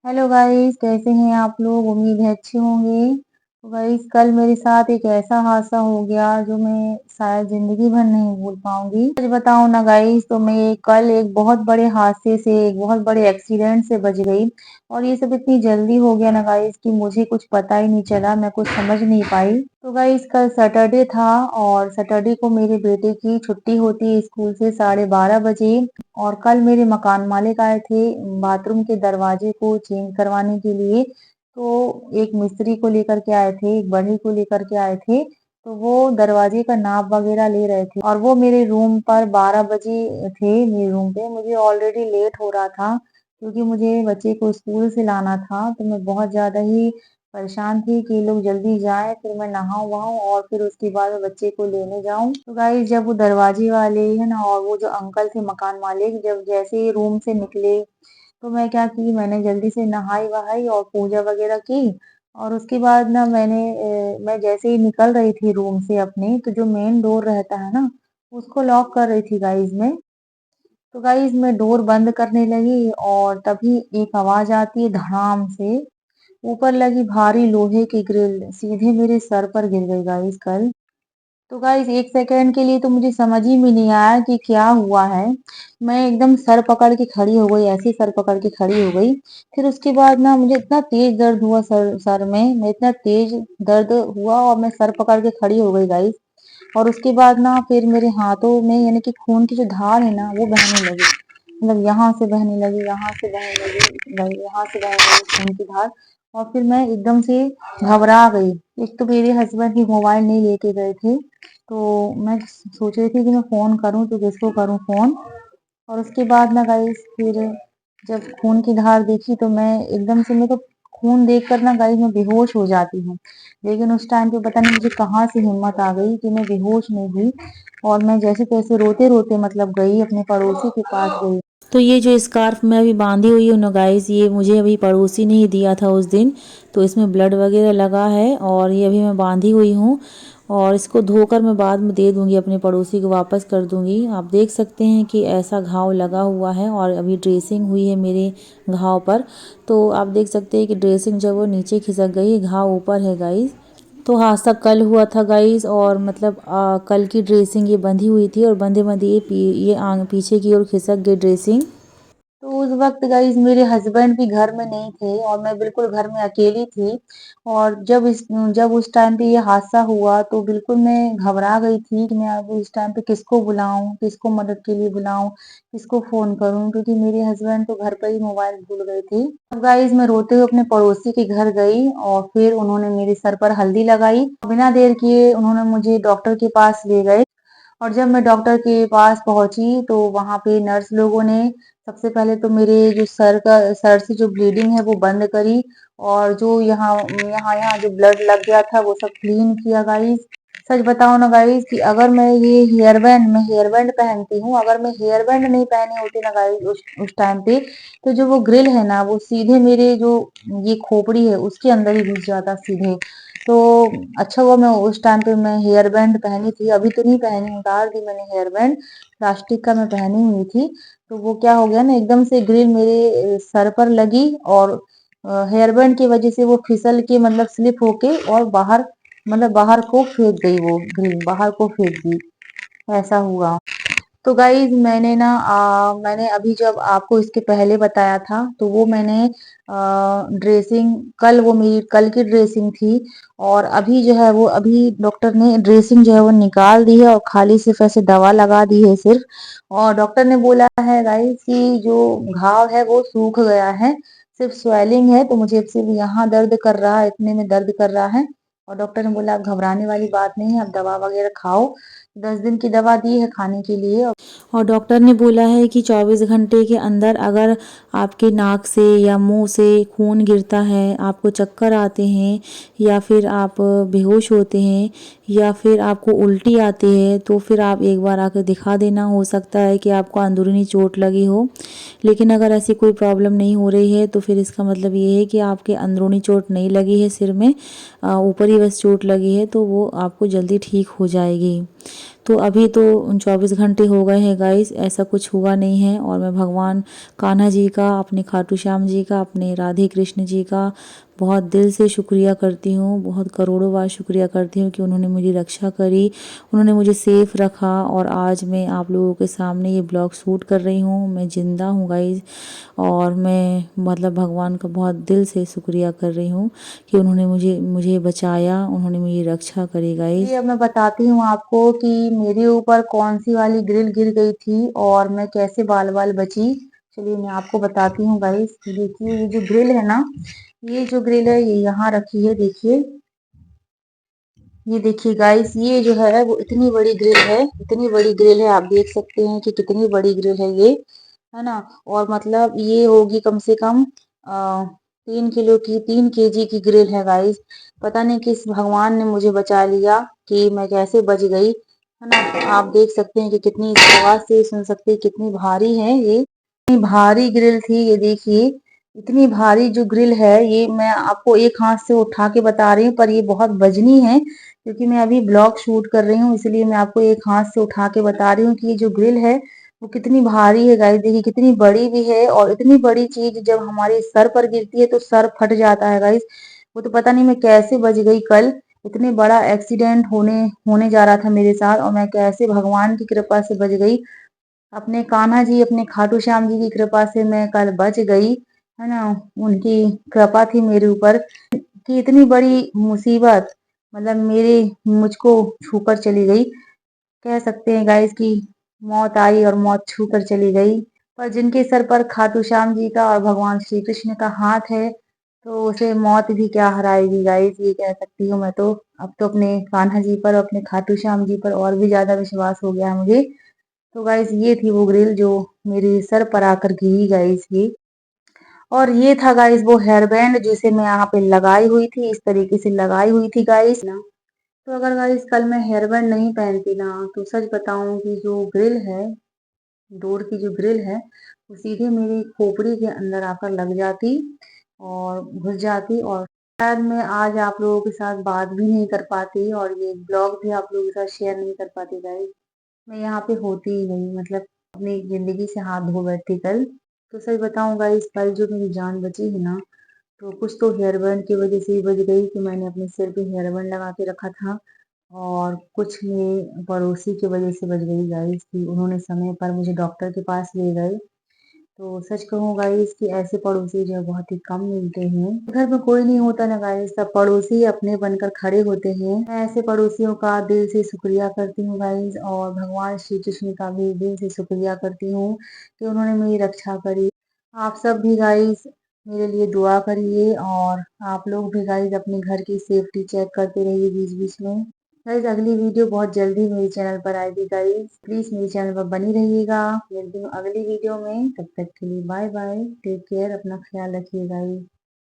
Hello guys, कैसे हैं आप लोग? उम्मीद है अच्छे होंगे। तो गाइस, कल मेरे साथ एक ऐसा हादसा हो गया जो मैं शायद जिंदगी भर नहीं भूल पाऊंगी। सच बताऊं ना गाइस, तो मैं कल एक बहुत बड़े हादसे से, एक बहुत बड़े एक्सीडेंट से बच गई। और ये सब इतनी जल्दी हो गया ना गाइस कि मुझे कुछ पता ही नहीं चला, मैं कुछ समझ नहीं पाई। तो गाइस, कल सैटरडे था और सैटरडे को मेरे बेटे की छुट्टी होती है स्कूल से 12:30 बजे। और कल मेरे मकान मालिक आए थे बाथरूम के दरवाजे को चेंज करवाने के लिए। तो एक मिस्त्री को लेकर के आए थे, एक बढ़ई को लेकर के आए थे। तो वो दरवाजे का नाप वगैरह ले रहे थे और वो मेरे रूम पर 12 बजे थे। मेरे रूम पे मुझे ऑलरेडी लेट हो रहा था क्योंकि मुझे बच्चे को स्कूल से लाना था। तो मैं बहुत ज्यादा ही परेशान थी कि लोग जल्दी जाएं, फिर मैं नहाऊं वहाऊं और फिर उसके बाद मैं बच्चे को लेने जाऊं। तो गाइस, जब वो दरवाजे वाले है ना और वो जो अंकल थे मकान मालिक, जब जैसे ही रूम से निकले तो मैं क्या की, मैंने जल्दी से नहाई वहाई और पूजा वगैरह की। और उसके बाद ना मैं जैसे ही निकल रही थी रूम से अपने, तो जो मेन डोर रहता है ना, उसको लॉक कर रही थी गाइस मैं। तो गाइस, मैं डोर बंद करने लगी और तभी एक आवाज आती है धड़ाम से। ऊपर लगी भारी लोहे की ग्रिल सीधे मेरे सर पर गिर गई गाइस कल। तो गाइस, एक सेकंड के लिए तो मुझे समझ ही में नहीं आया कि क्या हुआ है। मैं एकदम सर पकड़ के खड़ी हो गई, ऐसे ही सर पकड़ के खड़ी हो गई। फिर उसके बाद ना मुझे इतना तेज दर्द हुआ सर में, मैं इतना तेज दर्द हुआ और मैं सर पकड़ के खड़ी हो गई गाइस। और उसके बाद ना फिर मेरे हाथों में यानी कि खून की जो धार है ना वो बहने लगी। मतलब यहाँ से बहने लगी, यहाँ से बहने लगी, यहाँ से बहने लगी खून की धार। और फिर मैं एकदम से घबरा गई। एक तो मेरे हस्बैंड भी मोबाइल नहीं लेके गए थे, तो मैं सोच रही थी कि मैं फोन करूं तो किसको करूं फोन। और उसके बाद ना गाइस, फिर जब खून की धार देखी तो मैं एकदम से, मेरे को खून देखकर ना गाइस मैं बेहोश हो जाती हूँ। लेकिन उस टाइम पे पता नहीं मुझे कहाँ से हिम्मत आ गई कि मैं बेहोश नहीं हुई। और मैं जैसे तैसे रोते रोते मतलब गई, अपने पड़ोसी के पास गई। तो ये जो स्कार्फ मैं अभी बांधी हुई हूँ ना गाइस, ये मुझे अभी पड़ोसी ने ही दिया था उस दिन। तो इसमें ब्लड वगैरह लगा है और ये अभी मैं बांधी हुई हूँ। और इसको धोकर मैं बाद में दे दूँगी, अपने पड़ोसी को वापस कर दूँगी। आप देख सकते हैं कि ऐसा घाव लगा हुआ है और अभी ड्रेसिंग हुई है मेरे घाव पर। तो आप देख सकते हैं कि ड्रेसिंग जो है वो नीचे खिसक गई है, घाव ऊपर है गाइस। तो हादसा कल हुआ था गाइस, और मतलब कल की ड्रेसिंग ये बंधी हुई थी और बंधे बंधे ये पीछे की ओर खिसक गई ड्रेसिंग। तो उस वक्त गाइस मेरे हस्बैंड भी घर में नहीं थे और मैं बिल्कुल घर में अकेली थी। और जब उस टाइम पे ये हादसा हुआ तो बिल्कुल मैं घबरा गई थी कि मैं अब इस टाइम पे किसको बुलाऊं, किसको मदद के लिए बुलाऊं, किसको फोन करूं, क्योंकि मेरे हस्बैंड तो घर पर ही मोबाइल भूल गए थे। अब गाइस, मैं रोते हुए अपने पड़ोसी के घर गई और फिर उन्होंने मेरे सर पर हल्दी लगाई। बिना देर किए उन्होंने मुझे डॉक्टर के पास ले गए। और जब मैं डॉक्टर के पास पहुंची तो वहां पे नर्स लोगों ने सबसे पहले तो मेरे जो सर से जो ब्लीडिंग है वो बंद करी। और जो यहाँ यहाँ यहाँ जो ब्लड लग गया था वो सब क्लीन किया गाइस। सच बताओ ना गाइस कि अगर मैं हेयर बैंड पहनती हूँ, अगर मैं हेयर बैंड नहीं पहने होते ना गाइस उस टाइम पे, तो जो वो ग्रिल है ना वो सीधे मेरे जो ये खोपड़ी है उसके अंदर ही घुस जाता सीधे। तो अच्छा हुआ मैं उस टाइम पे मैं हेयर बैंड पहनी थी, अभी तो नहीं पहनी, उतार दी मैंने हेयर बैंड। प्लास्टिक का मैं पहनी हुई थी। तो वो क्या हो गया ना, एकदम से ग्रिल मेरे सर पर लगी और हेयर बैंड की वजह से वो फिसल के मतलब स्लिप होके और बाहर, मतलब बाहर को फेंक गई, वो ग्रिल बाहर को फेंक दी। ऐसा हुआ। तो गाइज, मैंने अभी जब आपको इसके पहले बताया था तो वो मैंने ड्रेसिंग, कल वो मेरी कल की ड्रेसिंग थी। और अभी जो है वो अभी डॉक्टर ने ड्रेसिंग जो है वो निकाल दी है और खाली सिर्फ ऐसे दवा लगा दी है सिर्फ। और डॉक्टर ने बोला है गाइज कि जो घाव है वो सूख गया है, सिर्फ स्वेलिंग है। तो मुझे सिर्फ यहाँ दर्द कर रहा है, इतने में दर्द कर रहा है। और डॉक्टर ने बोला घबराने वाली बात नहीं है, आप दवा वगैरह खाओ। 10 दिन की दवा दी है खाने के लिए। और डॉक्टर ने बोला है कि 24 घंटे के अंदर अगर आपके नाक से या मुंह से खून गिरता है, आपको चक्कर आते हैं, या फिर आप बेहोश होते हैं, या फिर आपको उल्टी आती है, तो फिर आप एक बार आकर दिखा देना। हो सकता है कि आपको अंदरूनी चोट लगी हो। लेकिन अगर ऐसी कोई प्रॉब्लम नहीं हो रही है तो फिर इसका मतलब ये है कि आपके अंदरूनी चोट नहीं लगी है सिर में, ऊपर ही बस चोट लगी है, तो वो आपको जल्दी ठीक हो जाएगी। तो अभी तो 24 घंटे हो गए हैं गाइस, ऐसा कुछ हुआ नहीं है। और मैं भगवान कान्हा जी का, अपने खाटू श्याम जी का, अपने राधे कृष्ण जी का बहुत दिल से शुक्रिया करती हूँ, बहुत करोड़ों बार शुक्रिया करती हूँ कि उन्होंने मेरी रक्षा करी, उन्होंने मुझे सेफ रखा। और आज मैं आप लोगों के सामने ये ब्लॉग शूट कर रही हूँ, मैं ज़िंदा हूँ गाइस। और मैं मतलब भगवान का बहुत दिल से शुक्रिया कर रही हूँ कि उन्होंने मुझे मुझे बचाया, उन्होंने मेरी रक्षा करी गाइस। ये अब मैं बताती हूँ आपको कि मेरे ऊपर कौन सी वाली ग्रिल गिर गई थी और मैं कैसे बाल बाल बची। चलिए मैं आपको बताती हूँ गाइस। देखिए ये जो ग्रिल है ना, ये जो ग्रिल है ये यहाँ रखी है। देखिए ये देखिए गाइस, ये जो है वो इतनी बड़ी ग्रिल है, इतनी बड़ी ग्रिल है। आप देख सकते हैं कि कितनी बड़ी ग्रिल है ये, है ना। और मतलब ये होगी कम से कम 3 किलो की, 3 केजी की ग्रिल है गाइस। पता नहीं किस भगवान ने मुझे बचा लिया कि मैं कैसे बच गई, है ना। आप देख सकते हैं कि कितनी, इस आवाज से सुन सकते हैं कितनी भारी है ये, इतनी भारी ग्रिल थी ये। देखिए इतनी भारी जो ग्रिल है ये, मैं आपको एक हाथ से उठा के बता रही हूँ पर ये बहुत वजनी है, क्योंकि मैं अभी ब्लॉग शूट कर रही हूँ, इसलिए मैं आपको एक हाथ से उठा के बता रही हूँ कि ये जो ग्रिल है वो कितनी भारी है गाइस। देखिए कितनी बड़ी भी है, और इतनी बड़ी चीज जब हमारे सर पर गिरती है तो सर फट जाता है गाइस। वो तो पता नहीं मैं कैसे बच गई कल। इतने बड़ा एक्सीडेंट होने होने जा रहा था मेरे साथ, और मैं कैसे भगवान की कृपा से बच गई। अपने कान्हा जी, अपने खाटू श्याम जी की कृपा से मैं कल बच गई, है ना। उनकी कृपा थी मेरे ऊपर कि इतनी बड़ी मुसीबत मतलब मेरे मुझको छूकर चली गई। कह सकते हैं गाइस कि मौत आई और मौत छूकर चली गई। पर जिनके सर पर खाटू श्याम जी का और भगवान श्री कृष्ण का हाथ है, तो उसे मौत भी क्या हराएगी गाइस, ये कह सकती हूँ मैं तो। अब तो अपने कान्हा जी पर, अपने खाटू श्याम जी पर और भी ज्यादा विश्वास हो गया है मुझे। तो गाइस ये थी वो ग्रिल जो मेरे सर पर आकर गिरी गाइस ये। और ये था गाइस वो हेयर बैंड जिसे मैं यहाँ पे लगाई हुई थी, इस तरीके से लगाई हुई थी गाइस ना। तो अगर गाइस कल मैं हेयर बैंड नहीं पहनती ना, तो सच बताऊं कि जो ग्रिल है, डोर की जो ग्रिल है, वो सीधे मेरी खोपड़ी के अंदर आकर लग जाती और घुस जाती, और शायद मैं आज आप लोगों के साथ बात भी नहीं कर पाती और ये ब्लॉग भी आप लोगों के साथ शेयर नहीं कर पाती गाइस। मैं यहाँ पे होती ही नहीं, मतलब अपनी जिंदगी से हाथ धो बैठती कल। तो सच बताऊं गाइस, कल जो मेरी जान बची है ना, तो कुछ तो हेयर बैंड की वजह से ही बच गई कि मैंने अपने सिर पे हेयर बैंड लगा के रखा था, और कुछ मेरे पड़ोसी की वजह से बच गई गाइस कि उन्होंने समय पर मुझे डॉक्टर के पास ले गए। तो सच कहूँ गाइस कि ऐसे पड़ोसी जो है बहुत ही कम मिलते हैं। घर में कोई नहीं होता ना गाइस, सब पड़ोसी अपने बनकर खड़े होते हैं। मैं ऐसे पड़ोसियों का दिल से शुक्रिया करती हूँ गाइस, और भगवान श्री कृष्ण का भी दिल से शुक्रिया करती हूँ कि उन्होंने मेरी रक्षा करी। आप सब भी गाइस मेरे लिए दुआ करिए, और आप लोग भी गाइस अपने घर की सेफ्टी चेक करते रहिए बीच बीच में। गाइस अगली वीडियो बहुत जल्दी मेरे चैनल पर आएगी गाइस, प्लीज मेरे चैनल पर बनी रहिएगा। मिलती हूँ अगली वीडियो में, तब तक के लिए बाय बाय, टेक केयर, अपना ख्याल रखिए गाइस।